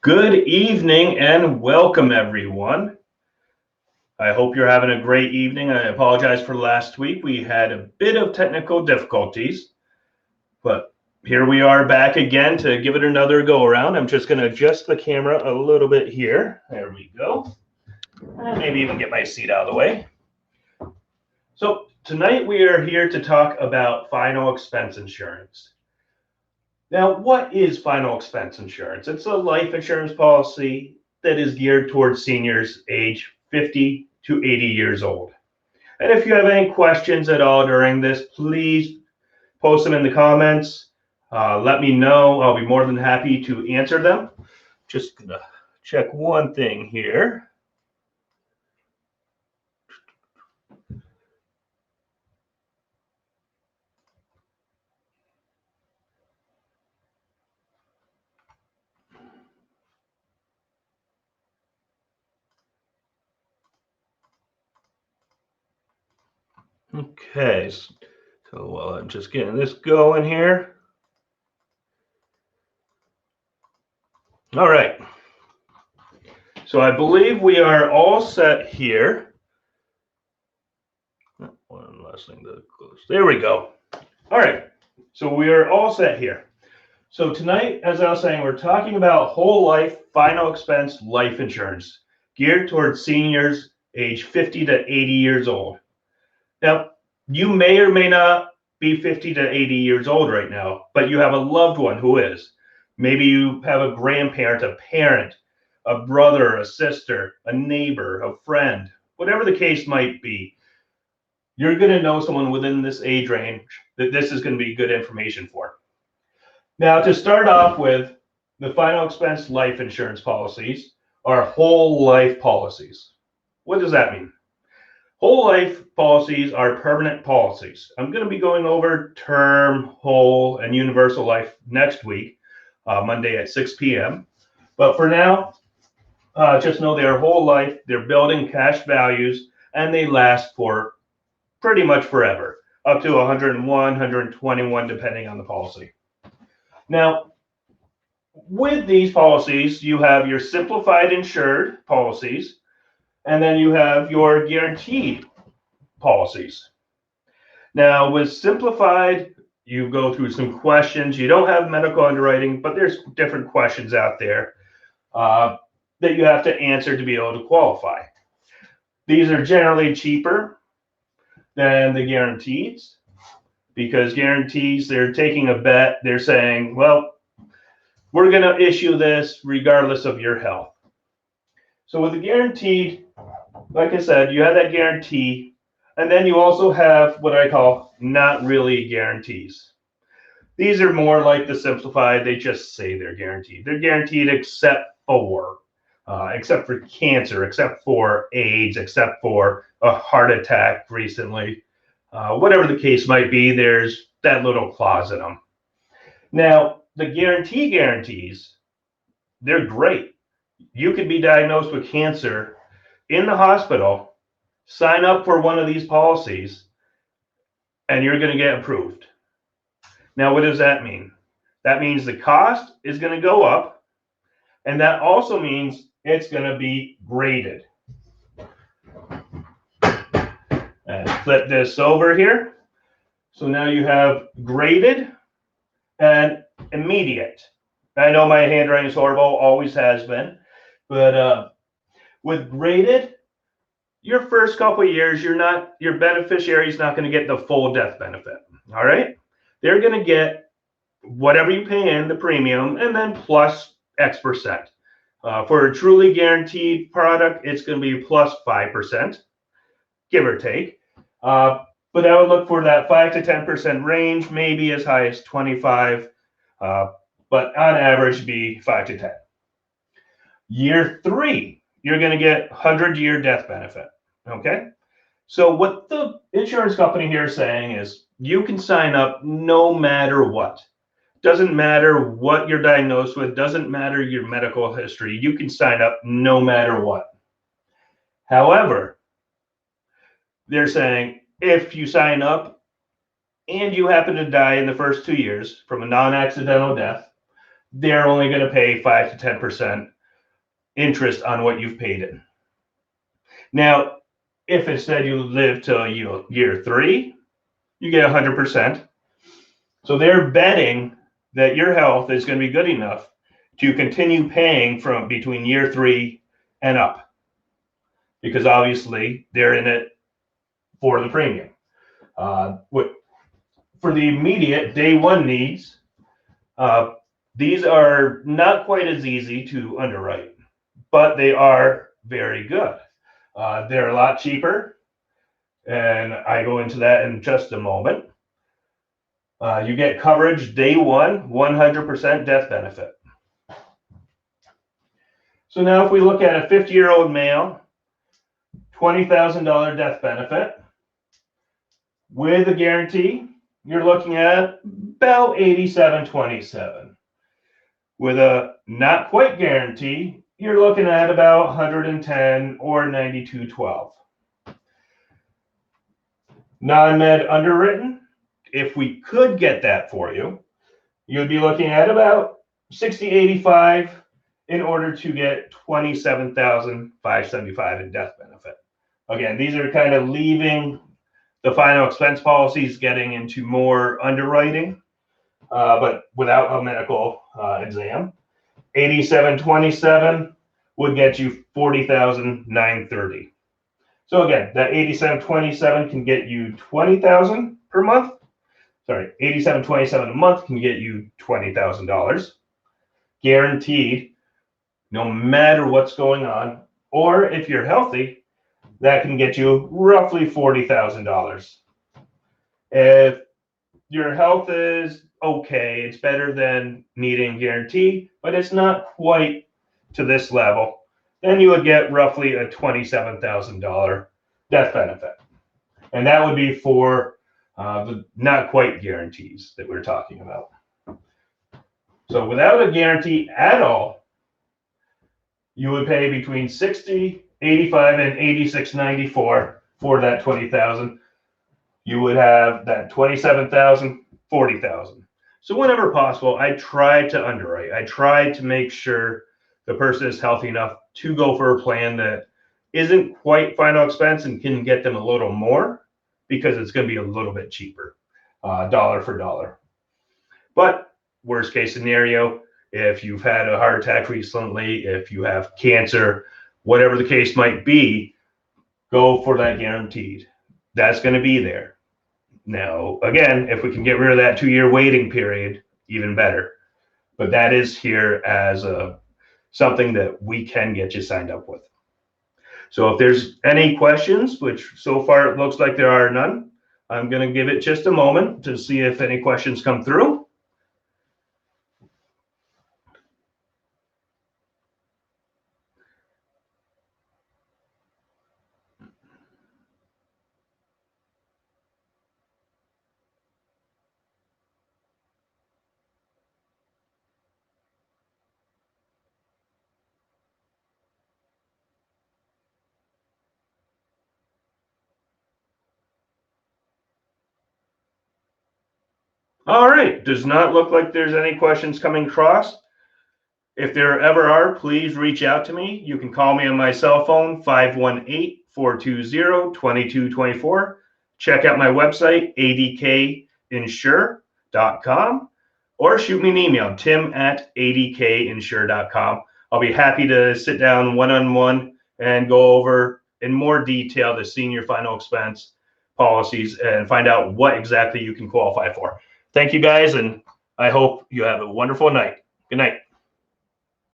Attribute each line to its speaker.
Speaker 1: Good evening and welcome, everyone. I hope you're having a great evening. I apologize for last week. We had a bit of technical difficulties, but here we are back again to give it another go around. I'm just going to adjust the camera a little bit here. There we go. And maybe even get my seat out of the way. So tonight we are here to talk about final expense insurance. Now, what is final expense insurance? It's a life insurance policy that is geared towards seniors age 50 to 80 years old. And if you have any questions at all during this, please post them in the comments. Let me know. I'll be more than happy to answer them. Just gonna check one thing here. Okay, so while I'm just getting this going here. All right. So I believe we are all set here. One last thing to close. There we go. All right. So we are all set here. So tonight, as I was saying, we're talking about whole life final expense life insurance geared towards seniors age 50 to 80 years old. Now, you may or may not be 50 to 80 years old right now, but you have a loved one who is. Maybe you have a grandparent, a parent, a brother, a sister, a neighbor, a friend, whatever the case might be. You're going to know someone within this age range that this is going to be good information for. Now, to start off with, the final expense life insurance policies are whole life policies. What does that mean? Whole life policies are permanent policies. I'm going to be going over term, whole, and universal life next week, Monday at 6 p.m. But for now, just know they're whole life, they're building cash values, and they last for pretty much forever, up to 101, 121, depending on the policy. Now, with these policies, you have your simplified insured policies, and then you have your guaranteed policies. Now, with simplified, you go through some questions. You don't have medical underwriting, but there's different questions out there that you have to answer to be able to qualify. These are generally cheaper than the guarantees because guarantees, they're taking a bet. They're saying, well, we're going to issue this regardless of your health. So with the guaranteed, like I said, you have that guarantee, and then you also have what I call not really guarantees. These are more like the simplified. They just say they're guaranteed. They're guaranteed except for cancer, except for AIDS, except for a heart attack recently. Whatever the case might be, there's that little clause in them. Now, the guarantees, they're great. You could be diagnosed with cancer in the hospital, sign up for one of these policies, and you're going to get approved. Now, what does that mean? That means the cost is going to go up, and that also means it's going to be graded. And flip this over here. So now you have graded and immediate. I know my handwriting is horrible, always has been, but with graded, your first couple of years, your beneficiary is not going to get the full death benefit. All right, they're going to get whatever you pay in the premium, and then plus X%. For a truly guaranteed product, it's going to be plus 5%, give or take. But I would look for that 5 to 10% range, maybe as high as 25, but on average, be 5 to 10. Year 3, you're going to get 100-year death benefit. Okay. So what the insurance company here is saying is you can sign up no matter what. Doesn't matter what you're diagnosed with, doesn't matter your medical history. You can sign up no matter what. However, they're saying if you sign up and you happen to die in the first 2 years from a non-accidental death, they're only going to pay 5 to 10% interest on what you've paid in. Now, if instead you live till year 3, you get 100%. So they're betting that your health is going to be good enough to continue paying from between year 3 and up, because obviously they're in it for the premium. For the immediate day 1 needs, these are not quite as easy to underwrite, but they are very good. They're a lot cheaper, and I go into that in just a moment. You get coverage day 1, 100% death benefit. So now if we look at a 50-year-old male, $20,000 death benefit with a guarantee, you're looking at about $87.27. With a not quite guarantee, you're looking at about $110 or $92.12. Non-med underwritten, if we could get that for you, you'd be looking at about $60.85 in order to get $27,575 in death benefit. Again, these are kind of leaving the final expense policies, getting into more underwriting, but without a medical exam. $87.27 would get you $40,930. So again, that $87.27 can get you $20,000 per month. Sorry, $87.27 a month can get you $20,000 guaranteed, no matter what's going on. Or if you're healthy, that can get you roughly $40,000. If your health is okay, it's better than needing a guarantee, but it's not quite to this level, then you would get roughly a $27,000 death benefit. And that would be for the not quite guarantees that we're talking about. So without a guarantee at all, you would pay between $60, $85, and $86.94 for that $20,000. You would have that $27,000, $40,000. So whenever possible, I try to underwrite. I try to make sure the person is healthy enough to go for a plan that isn't quite final expense and can get them a little more, because it's going to be a little bit cheaper, dollar for dollar. But worst case scenario, if you've had a heart attack recently, if you have cancer, whatever the case might be, go for that guaranteed. That's going to be there. Now, again, if we can get rid of that 2-year waiting period, even better. But that is here as something that we can get you signed up with. So if there's any questions, which so far it looks like there are none, I'm going to give it just a moment to see if any questions come through. All right, does not look like there's any questions coming across. If there ever are, please reach out to me. You can call me on my cell phone, 518-420-2224. Check out my website, adkinsure.com, or shoot me an email, tim@adkinsure.com. I'll be happy to sit down one-on-one and go over in more detail the senior final expense policies and find out what exactly you can qualify for. Thank you guys, and I hope you have a wonderful night. Good night.